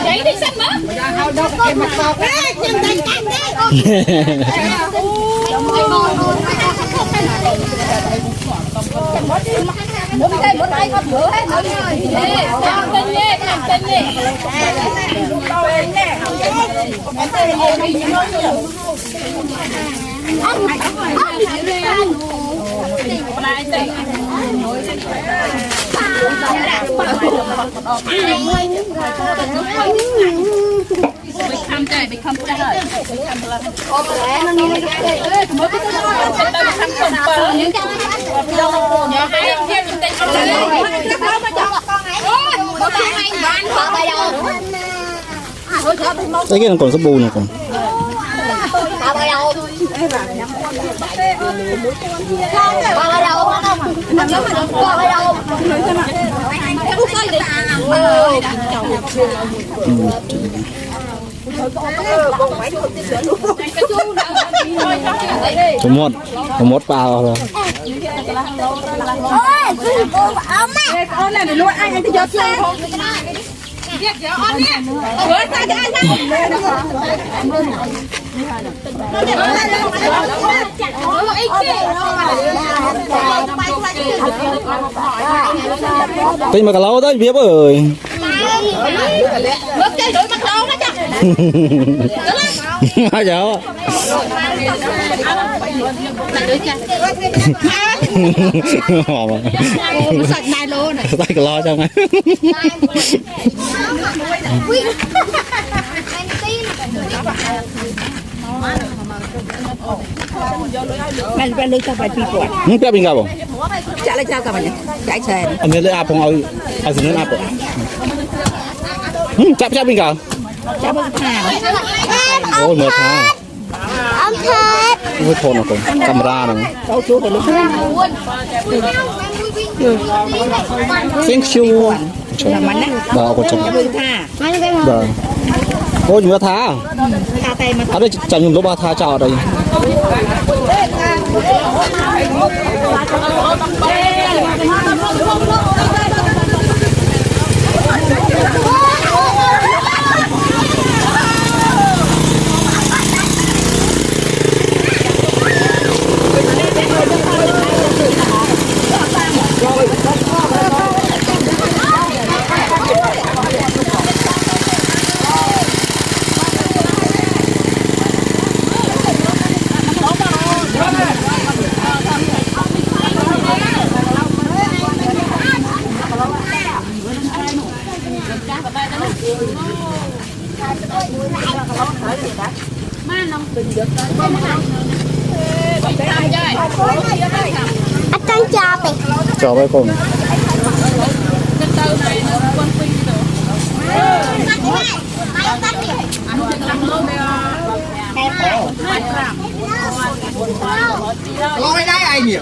Đấy đi xem mà. Muốn đây muốn ai có bữa hết rồi. Làm tên nhé, làm tên nhé. Become day, become day. Oh, lẽ nó nghe cái mới cái tao become company. Nhỏ hai em kia mình tên con này. Một con anh bán họ bây giờ. Cái kia là còn sắp bù này còn. Họ bây giờ. Họ bây giờ không? Họ bây giờ. một bao rồi. Ôi này để luôn anh thì giật lên. Giật giờ on nhé. Bữa ta cho anh Cái mà cả lâu đấy biết ơi. Bước chơi đuổi mặt lâu đó chắc. Ai giờ? Sạch này luôn. Tay cả lo cho ngay. Mình phải lưu cho vàiปีtuổi. Không biết bình gặp không? Chả lấy sao cả mình. Chạy xe. Anh lấy áp không ai xin áp rồi. Chắc bình gặp. Chả bao giờ. Ôi mệt ha. Ông thật. Ôi thôn nó còn camera này. Đâu chú phải lúc. Thank you. Là mình á. Đó còn chậm. Đó. Ôi chúng ta thả. Thả tay mà. Ở đây chẳng dùng lúc ba thả chào ở đây. Anh cho mày. Chào với con. Ngồi đây ai nhiều.